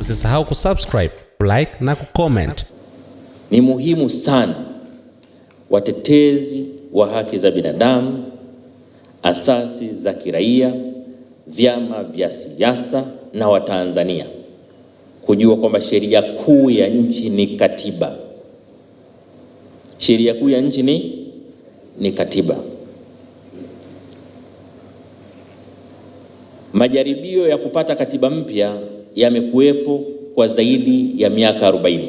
Usisahau kusubscribe, like na kucomment. Ni muhimu sana watetezi wa haki za binadamu, asasi za kiraia, vyama vya siasa na Watanzania kujua kwamba sheria kuu ya nchi ni katiba. Sheria kuu ya nchi ni katiba. Majaribio ya kupata katiba mpya yamekuwepo kwa zaidi ya miaka 40.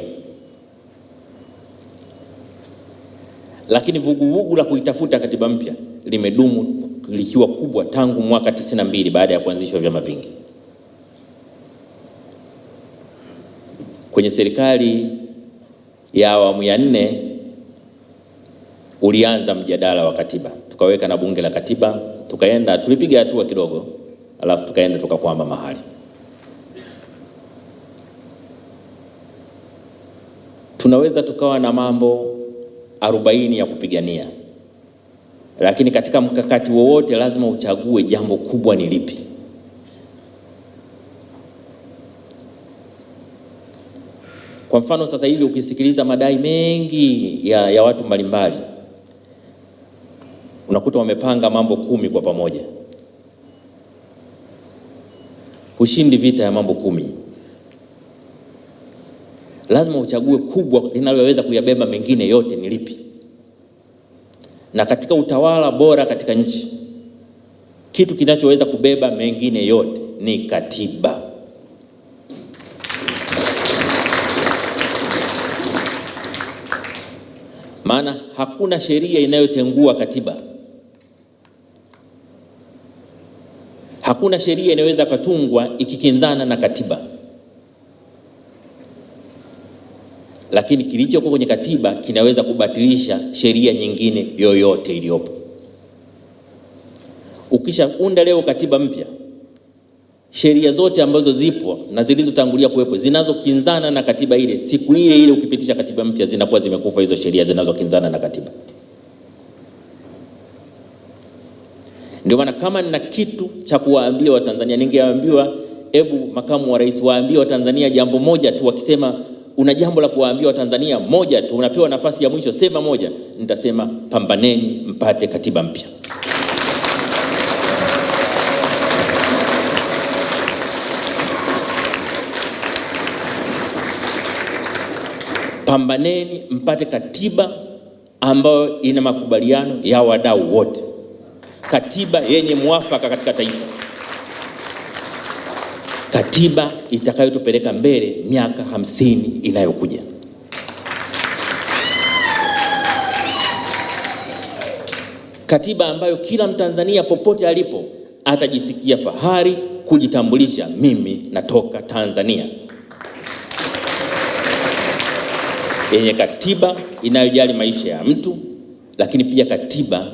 Lakini vuguvugu la kuitafuta katiba mpya limedumu likiwa kubwa tangu mwaka 92 baada ya kuanzishwa vyama vingi. Kwenye serikali ya awamu ya 4 ulianza mjadala wa katiba. Tukaweka na bunge la katiba, tulipiga hatua kidogo, alafu tukaenda tukakwama mahali. Tunaweza tukawa na mambo 40 ya kupigania, lakini katika mkakati wowote lazima uchague jambo kubwa ni lipi. Kwa mfano sasa hivi ukisikiliza madai mengi ya watu mbalimbali, unakuta wamepanga mambo 10 kwa pamoja. Ushindi vita ya mambo 10. Lazima uchague kubwa linaloweza kuyabeba mengine yote ni lipi. Na katika utawala bora katika nchi, kitu kinachoweza kubeba mengine yote ni katiba. Maana hakuna sheria inayotengua katiba. Hakuna sheria inaweza katungwa ikikinzana na katiba. Lakini kilichokuwa kwenye katiba kinaweza kubatilisha sheria nyingine yoyote iliyopo. Ukishaunda leo katiba mpya, sheria zote ambazo zipo na zilizotangulia kuwepo zinazokinzana na katiba ile, siku ile ukipitisha katiba mpya zinakuwa zimekufa hizo sheria zinazokinzana na katiba. Ndio maana kama nina kitu cha kuwaambia Watanzania, ningewaambiwa hebu makamu wa rais waambie Watanzania jambo moja tu. Wakisema una jambo la kuwaambia Watanzania moja tu, unapewa nafasi ya mwisho, sema moja, nitasema pambaneni mpate katiba mpya. Pambaneni mpate katiba ambayo ina makubaliano ya wadau wote. Katiba yenye mwafaka katika taifa. Katiba itakayotupeleka mbele miaka 50 inayokuja. Katiba ambayo kila Mtanzania popote alipo atajisikia fahari kujitambulisha, mimi natoka Tanzania. Yenye katiba inayojali maisha ya mtu, lakini pia katiba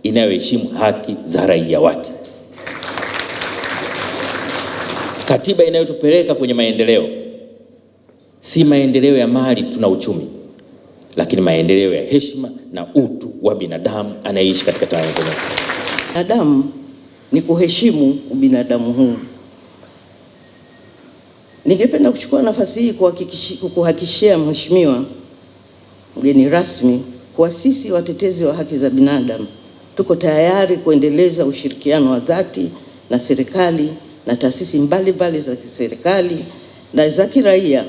inayoheshimu haki za raia wake. Katiba inayotupeleka kwenye maendeleo, si maendeleo ya mali tuna uchumi, lakini maendeleo ya heshima na utu wa binadamu anayeishi katika Tanzania. Binadamu ni kuheshimu ubinadamu huu. Ningependa kuchukua nafasi hii kukuhakikishia Mheshimiwa mgeni rasmi kwa sisi watetezi wa haki za binadamu tuko tayari kuendeleza ushirikiano wa dhati na serikali na taasisi mbalimbali za kiserikali na za kiraia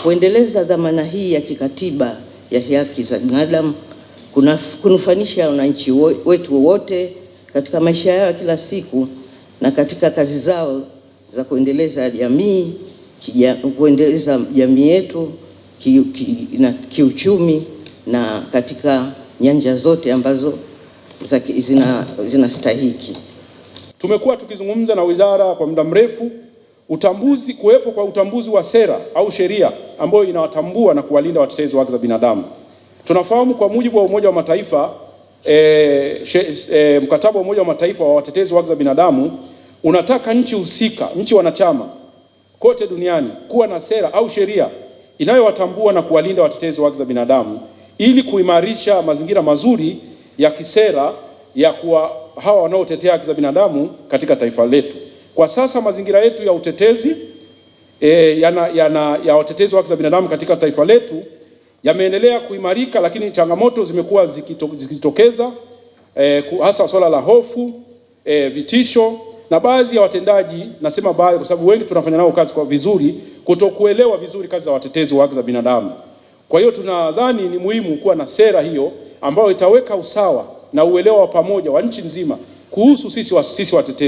kuendeleza dhamana hii ya kikatiba ya haki za binadamu, kunufanisha wananchi wetu wote katika maisha yao kila siku na katika kazi zao za kuendeleza jamii, kuendeleza jamii yetu kiuchumi na katika nyanja zote ambazo zinastahiki. Tumekuwa tukizungumza na wizara kwa muda mrefu kuwepo kwa utambuzi wa sera au sheria ambayo inawatambua na kuwalinda watetezi wa haki za binadamu. Tunafahamu kwa mujibu wa Umoja wa Mataifa, mkataba wa Umoja wa Mataifa wa watetezi wa haki za binadamu unataka nchi husika, nchi wanachama kote duniani kuwa na sera au sheria inayowatambua na kuwalinda watetezi wa haki za binadamu ili kuimarisha mazingira mazuri ya kisera ya kuwa hawa wanaotetea haki za binadamu katika taifa letu. Kwa sasa mazingira yetu ya utetezi ya watetezi wa haki za binadamu katika taifa letu yameendelea kuimarika, lakini changamoto zimekuwa zikitokeza, hasa swala la hofu, vitisho na baadhi ya watendaji, nasema baadhi kwa sababu wengi tunafanya nao kazi kwa vizuri, kutokuelewa vizuri kazi za watetezi wa haki za binadamu. Kwa hiyo tunadhani ni muhimu kuwa na sera hiyo ambayo itaweka usawa na uelewa wa pamoja wa nchi nzima kuhusu sisi watetezi.